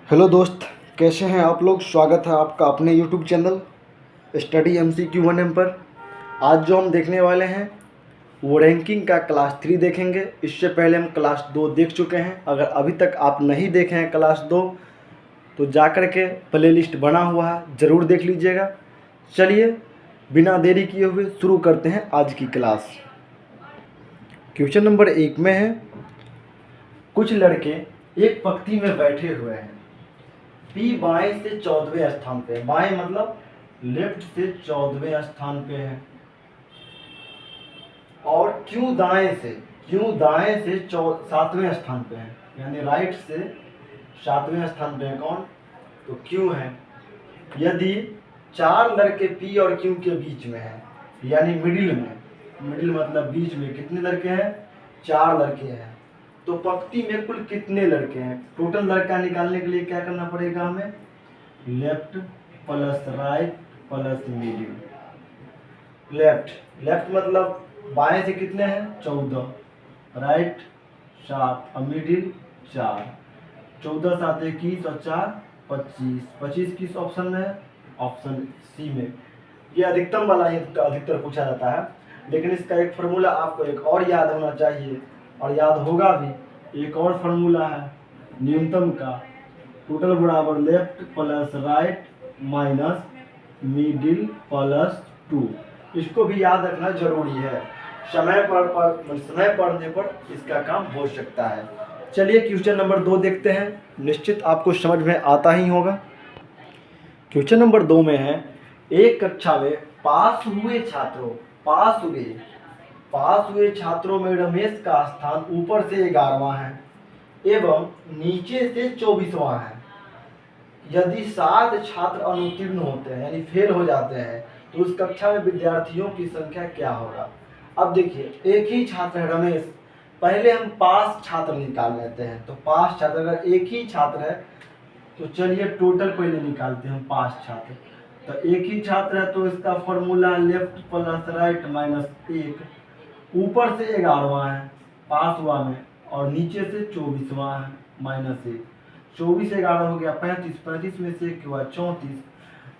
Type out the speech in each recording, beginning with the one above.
Hello दोस्त, कैसे हैं आप लोग। स्वागत है आपका अपने यूट्यूब चैनल स्टडी MCQ1M पर। आज जो हम देखने वाले हैं वो रैंकिंग का क्लास 3 देखेंगे। इससे पहले हम क्लास 2 देख चुके हैं। अगर अभी तक आप नहीं देखे हैं क्लास 2 तो जाकर के प्लेलिस्ट बना हुआ है, ज़रूर देख लीजिएगा। चलिए बिना देरी किए हुए शुरू करते हैं आज की क्लास। क्वेश्चन नंबर 1 में है, कुछ लड़के एक पंक्ति में बैठे हुए हैं। पी बाएं से 14वें स्थान पे है। बाएं मतलब लेफ्ट से 14वें स्थान पे है। और क्यू दाएं से 7वें स्थान पे है। यानी राइट से 7वें स्थान पे है कौन, तो क्यू है। यदि 4 लड़के पी और क्यू के बीच में है, यानी मिडिल मतलब बीच में कितने लड़के हैं, 4 लड़के हैं, तो पंक्ति में कुल कितने लड़के हैं। टोटल लड़का निकालने के लिए क्या करना पड़ेगा हमें, left plus right plus middle. Left मतलब बाएं से कितने हैं, 14, राइट 7 और मिडिल 4। 14 7 21 और 4 25। 25 किस ऑप्शन में है, ऑप्शन सी में। ये अधिकतम वाला अधिकतर पूछा जाता है, लेकिन इसका एक फार्मूला आपको एक और याद होना चाहिए, और याद होगा भी। एक और फार्मूला है न्यूनतम का, टोटल बराबर left plus right minus middle plus 2। इसको भी याद रखना जरूरी है। समय पढ़ने पर इसका काम हो सकता है। चलिए क्वेश्चन नंबर 2 देखते हैं, निश्चित आपको समझ में आता ही होगा। क्वेश्चन नंबर 2 में है, एक कक्षा में पास हुए छात्रों में रमेश का स्थान ऊपर से 11वां है एवं नीचे से 24वां है। यदि 7 छात्र अनुत्तीर्ण होते हैं यानी फेल हो जाते हैं तो उस कक्षा में विद्यार्थियों की संख्या क्या होगा। अब देखिए, एक ही छात्र है रमेश। पहले हम पास छात्र निकाल लेते हैं। तो पास छात्र, अगर एक ही छात्र है तो चलिए टोटल पहले निकालते हैं। पास छात्र, तो एक ही छात्र है तो इसका formula left plus right minus 1। ऊपर से 11वां है पास हुआ में, और नीचे से 24वां है माइनस 1। 24 11 हो गया 35, 35 में से 1 हुआ 34।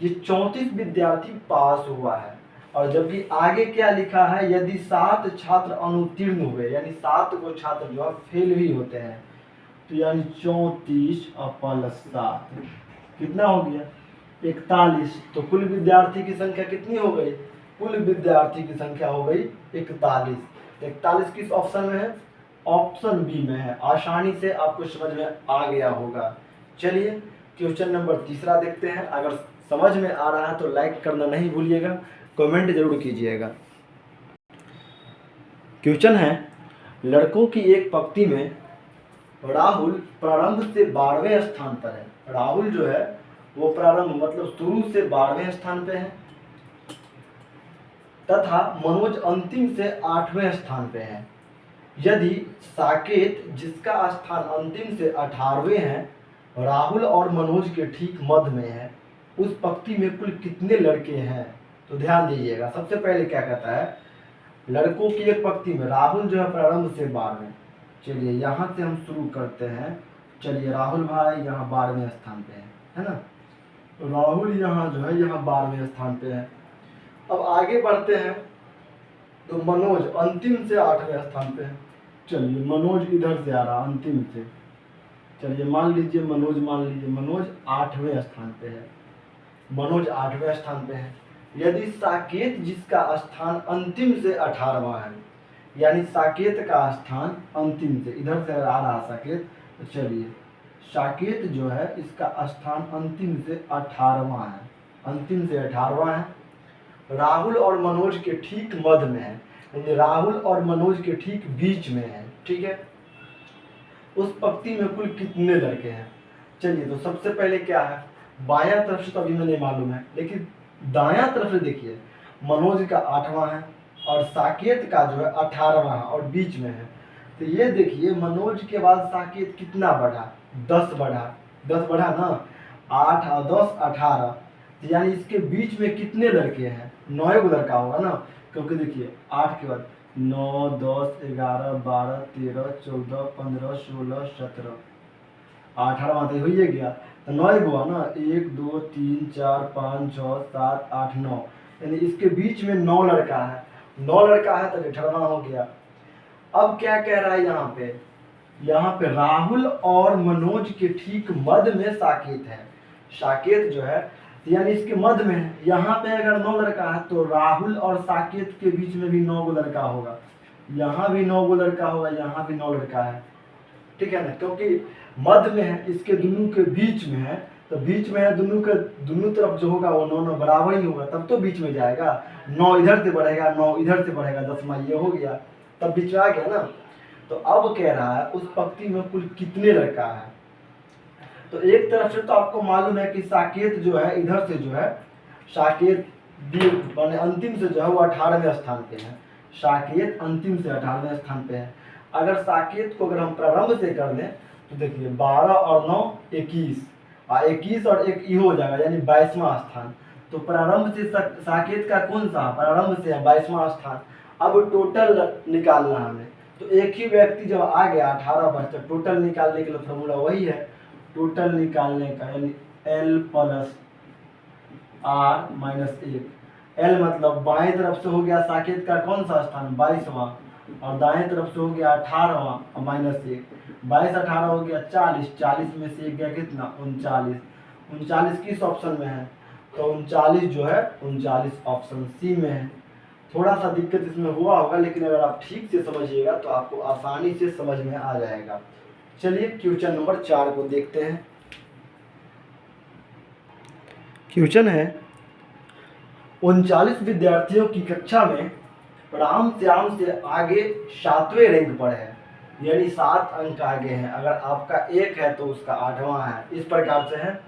ये 34 विद्यार्थी पास हुआ है। और जबकि आगे क्या लिखा है, यदि 7 छात्र अनुत्तीर्ण हुए, यानी 7 को छात्र जो है फेल भी होते हैं, तो यानी 34 और प्लस 7 कितना हो गया, 41। तो कुल विद्यार्थी की संख्या कितनी हो गई, कुल विद्यार्थी की संख्या हो गई 41। 41 किस ऑप्शन में है, ऑप्शन बी में है। आसानी से आपको समझ में आ गया होगा। चलिए क्वेश्चन नंबर 3 देखते हैं। अगर समझ में आ रहा है तो लाइक करना नहीं भूलिएगा, कमेंट जरूर कीजिएगा। क्वेश्चन है, लड़कों की एक पंक्ति में राहुल प्रारंभ से 12वें स्थान पर है। राहुल जो है वो प्रारंभ मतलब शुरू से 12वें स्थान पे है, तथा मनोज अंतिम से 8वें स्थान पे है। यदि साकेत, जिसका स्थान अंतिम से 18वें है, राहुल और मनोज के ठीक मध्य में है, उस पंक्ति में कुल कितने लड़के हैं। तो ध्यान दीजिएगा, सबसे पहले क्या कहता है, लड़कों की एक पंक्ति में राहुल जो है प्रारंभ से 12वें। चलिए यहाँ से हम शुरू करते हैं। चलिए राहुल भाई यहाँ 12वें स्थान पे है ना। राहुल यहाँ जो है यहाँ 12वें स्थान पे है। अब आगे बढ़ते हैं तो मनोज अंतिम से 8वें स्थान पे है। चलिए मनोज इधर से आ रहा अंतिम से। चलिए मान लीजिए मनोज 8वें स्थान पे है। मनोज 8वें स्थान पे है। यदि साकेत, जिसका स्थान अंतिम से 18वां है, यानी साकेत का स्थान अंतिम से इधर से आ रहा साकेत, तो चलिए साकेत जो है इसका स्थान अंतिम से 18वां है, अंतिम से 18वां है। राहुल और मनोज के ठीक मध्य में है, यानी राहुल और मनोज के ठीक बीच में है। ठीक है, उस पंक्ति में कुल कितने लड़के हैं। चलिए तो सबसे पहले क्या है, बायां तरफ से तो अभी मैंने मालूम है, लेकिन दायां तरफ से देखिए, मनोज का 8वां है और साकेत का जो है 18वां है और बीच में है। तो ये देखिए मनोज के बाद साकेत कितना बढ़ा, 10 बढ़ा ना। 8 और 10 18, तो यानी इसके बीच में कितने लड़के हैं, 9 लड़का होगा ना। क्योंकि देखिए 8 के बाद 9 10 11 12 13 14 15 16 17 18वां तो हो ही गया। तो 9 ही हुआ ना, 1 2 3 4 5 6 7 8 9, यानी इसके बीच में 9 लड़का है, 9 लड़का है तो 18वां हो गया। अब क्या कह रहा है यहाँ पे राहुल और मनोज के ठीक मध्य में साकेत है। साकेत जो है यानी इसके मध्य में है। यहाँ पे अगर 9 लड़का है तो राहुल और साकेत के बीच में भी 9 लड़का होगा, यहाँ भी 9 लड़का होगा, यहाँ भी 9 लड़का है, ठीक है ना, क्योंकि मध्य में है, इसके दोनों के बीच में है, तो बीच में है दोनों के, दोनों तरफ जो होगा वो 9 बराबर ही होगा, तब तो बीच में जाएगा। 9 इधर से बढ़ेगा, 9 इधर से बढ़ेगा, 10वां ये हो गया, तब बीच में आ गया ना। तो अब कह रहा है उस पंक्ति में कुल कितने लड़का है। तो एक तरफ से तो आपको मालूम है कि साकेत जो है इधर से जो है साकेत माने अंतिम से जो है वो 18वें स्थान पे है। साकेत अंतिम से 18वें स्थान पे है। अगर साकेत को अगर हम प्रारंभ से कर दें तो देखिए 12 और 9 21, 21 और 1 ये हो जाएगा यानी 22वां स्थान। तो प्रारंभ से साकेत का कौन सा प्रारंभ से है 22वां स्थान। अब टोटल निकालना हमें, तो एक ही व्यक्ति जब आ गया 18 पर, तो टोटल निकालने के लिए फॉर्मूला वही है, टोटल निकालने का यानी L plus R minus 1। L मतलब बाएं तरफ से हो गया साकेत का कौन सा स्थान 22वां, और दाएं तरफ से हो गया 18वां और माइनस 1, 22 18 हो गया 40, 40 में से 1 गया कितना 39, 39 किस ऑप्शन में है, तो 39 जो है 39 ऑप्शन सी में है। थोड़ा सा दिक्कत इसमें हुआ होगा, लेकिन अगर आप ठीक से समझिएगा तो आपको आसानी से समझ में आ जाएगा। चलिए क्वेश्चन नंबर 4 को देखते हैं। क्वेश्चन है 39 विद्यार्थियों की कक्षा में राम श्याम से आगे 7वें रैंक पर है, यानी 7 अंक आगे हैं। अगर आपका 1 है तो उसका 8वां है, इस प्रकार से है।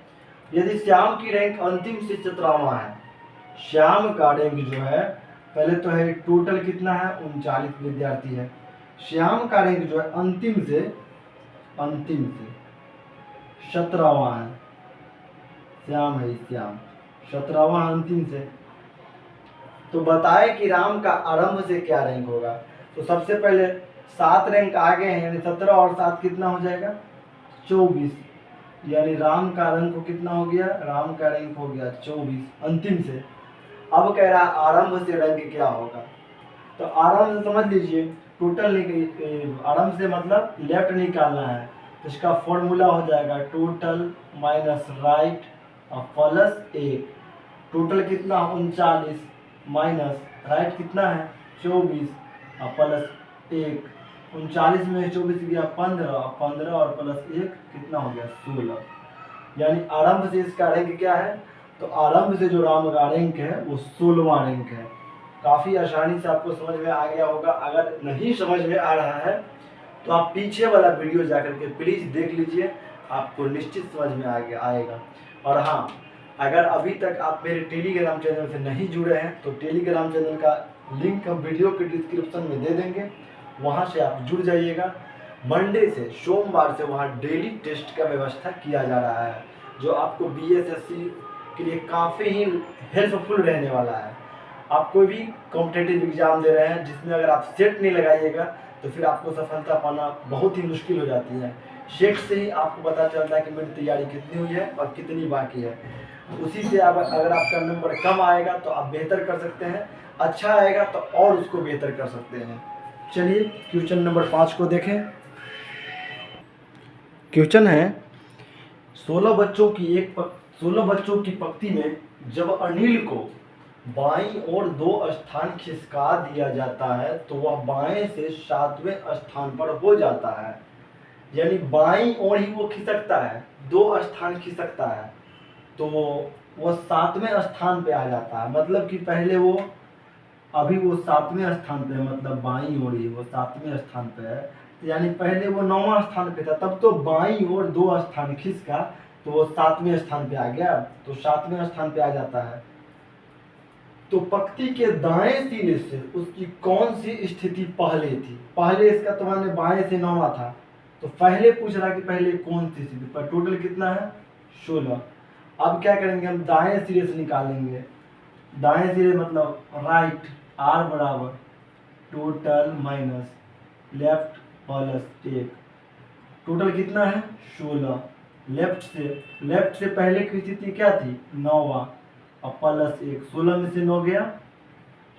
यदि श्याम की रैंक अंतिम से 17वां है, श्याम का रैंक जो है पहले तो है टोटल कितना है 39 विद्यार्थी है, श्याम का रैंक जो है अंतिम से 17वां है, श्याम है श्याम 17वां अंतिम से। तो बताए कि राम का आरंभ से क्या रैंक होगा। तो सबसे पहले 7 रैंक आगे हैं, यानी 17 और 7 कितना हो जाएगा 24, यानी राम का रैंक कितना हो गया, राम का रैंक हो गया 24 अंतिम से। अब कह रहा है आरंभ से रैंक क्या होगा। तो आरंभ से समझ लीजिए टोटल आरंभ से मतलब लेफ्ट निकालना है, तो इसका फॉर्मूला हो जाएगा टोटल माइनस राइट और प्लस 1। टोटल कितना 39 माइनस राइट कितना है 24 और प्लस 1, 39 में 24 गया 15, 15 और प्लस 1 कितना हो गया 16, यानी आरंभ से इसका रैंक क्या है। तो आरंभ से जो राम का रैंक है वो 16वां रैंक है। काफ़ी आसानी से आपको समझ में आ गया होगा। अगर नहीं समझ में आ रहा है तो आप पीछे वाला वीडियो जाकर के प्लीज़ देख लीजिए, आपको निश्चित समझ में आएगा। और हाँ, अगर अभी तक आप मेरे टेलीग्राम चैनल से नहीं जुड़े हैं तो टेलीग्राम चैनल का लिंक हम वीडियो के डिस्क्रिप्शन में दे देंगे, वहाँ से आप जुड़ जाइएगा। मंडे से सोमवार से वहाँ डेली टेस्ट का व्यवस्था किया जा रहा है, जो आपको BSSC के लिए काफ़ी ही हेल्पफुल रहने वाला है। आप कोई भी कॉम्पिटिटिव एग्जाम दे रहे हैं जिसमें अगर आप सेट नहीं लगाइएगा तो फिर आपको सफलता पाना बहुत ही मुश्किल हो जाती है। सेट से ही आपको पता चलता है कि मेरी तैयारी कितनी हुई है और कितनी बाकी है। उसी से अगर आपका नंबर कम आएगा तो आप बेहतर कर सकते हैं, अच्छा आएगा तो और उसको बेहतर कर सकते हैं। चलिए क्वेश्चन नंबर 5 को देखें। क्वेश्चन है 16 बच्चों की पंक्ति में जब अनिल को बाईं ओर 2 स्थान खिसका दिया जाता है तो वह बाएं से 7वें स्थान पर हो जाता है, यानी बाईं ओर ही वो खिसकता है, 2 स्थान खिसकता है तो वो 7वें स्थान पे आ जाता है। मतलब कि पहले वो अभी वो 7वें स्थान पे है, मतलब बाईं ओर ही वो 7वें स्थान पे है, यानी पहले वो 9वां स्थान पे था, तब तो बाईं ओर 2 स्थान खिसका तो वो 7वें स्थान पे आ गया, तो 7वें स्थान पे आ जाता है। तो पंक्ति के दाएं सिरे से उसकी कौन सी स्थिति पहले थी। पहले इसका तो मैंने बाएं से 9वां था, तो पहले पूछ रहा कि पहले कौन सी स्थिति पर, टोटल कितना है 16। अब क्या करेंगे हम दाएं सिरे से निकालेंगे। दाएं सिरे मतलब राइट, R बराबर total minus left plus 1, total कितना है 16, लेफ्ट से पहले की स्थिति क्या थी, 9वां, अब प्लस 1, 16 में से 9 गया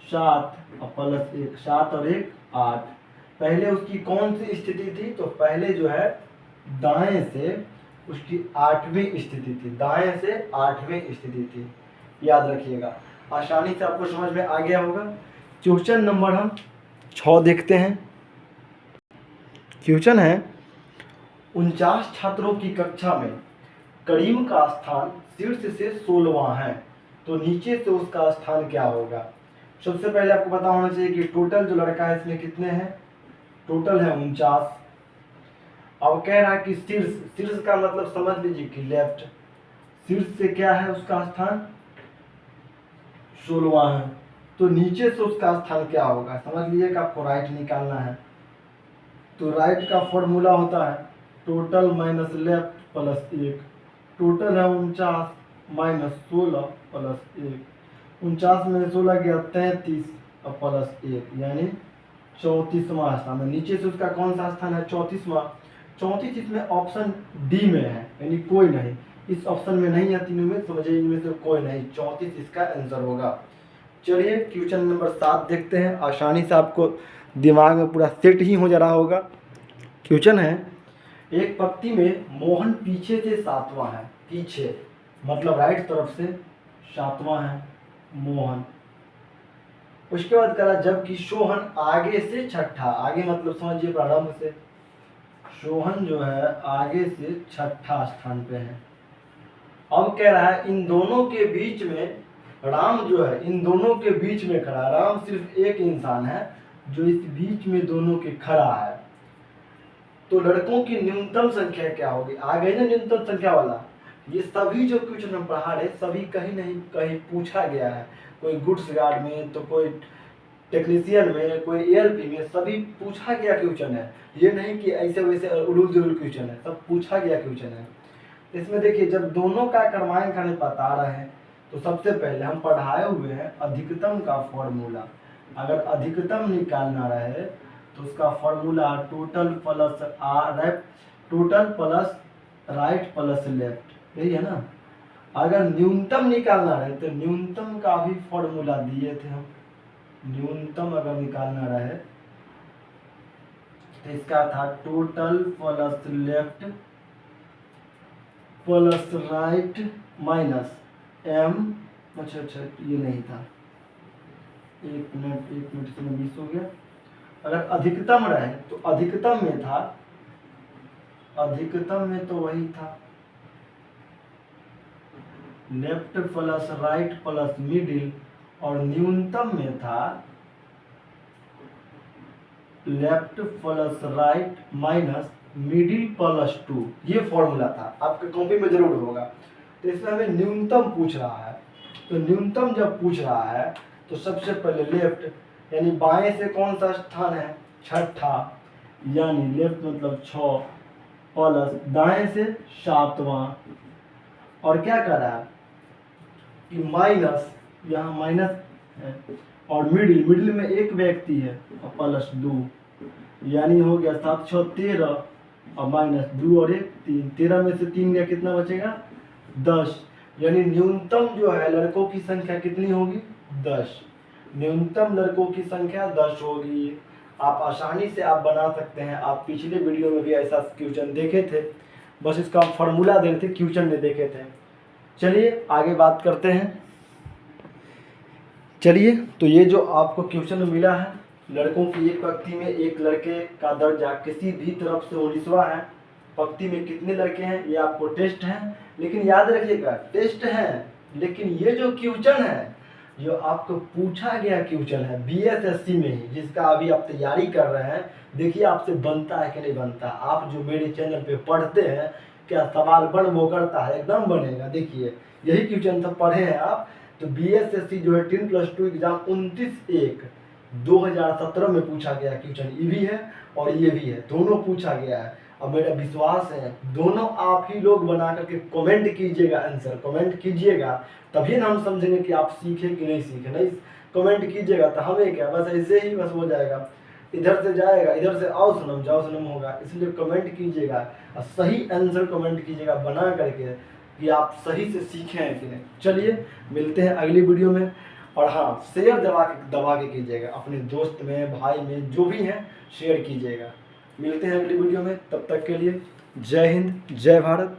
7, अब प्लस 1, 7 और 1 8। पहले उसकी कौन सी स्थिति थी, तो पहले जो है दाएं से उसकी 8वीं स्थिति थी, दाएं से 8वीं स्थिति थी, याद रखिएगा। आसानी से आपको समझ में आ गया होगा। क्वेश्चन नंबर हम 6 देखते हैं। क्वेश्चन है 49 छात्रों की कक्षा में करीम का स्थान शीर्ष से 16वां है, तो नीचे से उसका स्थान क्या होगा। सबसे पहले आपको पता होना चाहिए कि टोटल जो लड़का है इसमें कितने हैं, टोटल है 49। अब कह रहा है कि शीर्ष का मतलब समझ लीजिए कि लेफ्ट, शीर्ष से क्या है उसका स्थान 16वां है, तो नीचे से उसका स्थान क्या होगा। समझ लीजिए कि आपको राइट निकालना है, तो राइट का फॉर्मूला होता है total minus left plus 1। Total है 49 माइनस 16 प्लस 1, 49 में 16 गया 33 और प्लस 1, यानी 34वां स्थान है। नीचे से उसका कौन सा स्थान है, 34वां। 34 इसमें ऑप्शन डी में है, यानी कोई नहीं, इस ऑप्शन में नहीं है तीनों में, समझिए इनमें से कोई नहीं, 34 इसका आंसर होगा। चलिए क्वेश्चन नंबर 7 देखते हैं, आसानी से आपको दिमाग में पूरा सेट ही हो जा रहा होगा। क्वेश्चन है एक पंक्ति में मोहन पीछे से 7वां है, पीछे मतलब राइट तरफ से 7वां है मोहन। उसके बाद करा जबकि सोहन आगे से 6ठा, आगे मतलब समझिए प्रारंभ से, सोहन जो है आगे से 6ठा स्थान पे है। अब कह रहा है इन दोनों के बीच में राम जो है इन दोनों के बीच में खड़ा, राम सिर्फ एक इंसान है जो इस बीच में दोनों के खड़ा है, तो लड़कों की न्यूनतम संख्या क्या होगी। आ गई ना न्यूनतम संख्या वाला। ये सभी जो क्वेश्चन हम पढ़ा रहे सभी कहीं नहीं कहीं पूछा गया है, कोई गुड्स गार्ड में, तो कोई टेक्नीशियन में, कोई एएलपी में, सभी पूछा गया क्वेश्चन है। ये नहीं कि ऐसे वैसे उड़ूल जुलूल क्वेश्चन है, सब पूछा गया क्वेश्चन है। इसमें देखिए जब दोनों का क्रमांक हमें बता रहे हैं तो सबसे पहले हम पढ़ाए हुए हैं अधिकतम का फॉर्मूला। अगर अधिकतम निकालना रहे तो उसका formula total plus right plus left, यही है ना। अगर न्यूनतम निकालना रहे तो न्यूनतम का भी फॉर्मूला दिए थे हम। न्यूनतम अगर निकालना रहे तो इसका था total plus left plus right minus M. अच्छा ये नहीं था, एक मिनट इसमें मिस हो गया। अगर अधिकतम रहे तो अधिकतम में तो वही था left plus right plus middle, और न्यूनतम में था left plus right minus middle plus 2। ये फॉर्मूला था, आपके कॉपी में जरूर होगा। तो इसमें हमें न्यूनतम पूछ रहा है, तो न्यूनतम जब पूछ रहा है तो सबसे पहले लेफ्ट यानी बाएं से कौन सा स्थान है 6ठा, यानी लेफ्ट मतलब 6 प्लस दाएं से 7वां, और क्या कर रहा है कि माइनस, यहाँ माइनस है, और मिडिल में एक व्यक्ति है और प्लस 2, यानी हो गया 7 6 13 और माइनस 2 और 1 3, 13 में से 3 गया, कितना बचेगा 10। यानी न्यूनतम जो है लड़कों की संख्या कितनी होगी 10। न्यूनतम लड़कों की संख्या 10 होगी। आप आसानी से आप बना सकते हैं। आप पिछले वीडियो में भी ऐसा क्वेश्चन देखे थे, बस इसका फॉर्मूला दे रहे थे, क्वेश्चन में देखे थे। चलिए आगे बात करते हैं। चलिए तो ये जो आपको क्वेश्चन मिला है, लड़कों की एक पंक्ति में एक लड़के का दर्जा किसी भी तरफ से 19वां है, पंक्ति में कितने लड़के हैं ये आपको टेस्ट है। लेकिन याद रखिएगा टेस्ट है, लेकिन ये जो क्वेश्चन है जो आपको पूछा गया क्वेश्चन है बीएसएससी में ही, जिसका अभी आप तैयारी कर रहे हैं, देखिए आपसे बनता है कि नहीं बनता। आप जो मेरे चैनल पे पढ़ते हैं क्या सवाल बन वो करता है, एकदम बनेगा। देखिए यही क्वेश्चन सब पढ़े हैं आप। तो बीएसएससी जो है 10+2 एग्जाम 29/1/2017 में पूछा गया क्वेश्चन, ये भी है और ये भी है, दोनों पूछा गया है। अब मेरा विश्वास है दोनों आप ही लोग बना करके कमेंट कीजिएगा, आंसर कमेंट कीजिएगा, तभी ना हम समझेंगे कि आप सीखे कि नहीं सीखे। नहीं कमेंट कीजिएगा तो हमें क्या, बस ऐसे ही बस हो जाएगा। इधर से जाएगा, इधर से आओ सनम जाओ सनम होगा। इसलिए कमेंट कीजिएगा और सही आंसर कमेंट कीजिएगा बना करके कि आप सही से सीखे हैं कि नहीं। चलिए मिलते हैं अगली वीडियो में। और हाँ, शेयर दबा के कीजिएगा, अपने दोस्त में, भाई में, जो भी हैं शेयर कीजिएगा। मिलते हैं अगली वीडियो में, तब तक के लिए जय हिंद, जय भारत।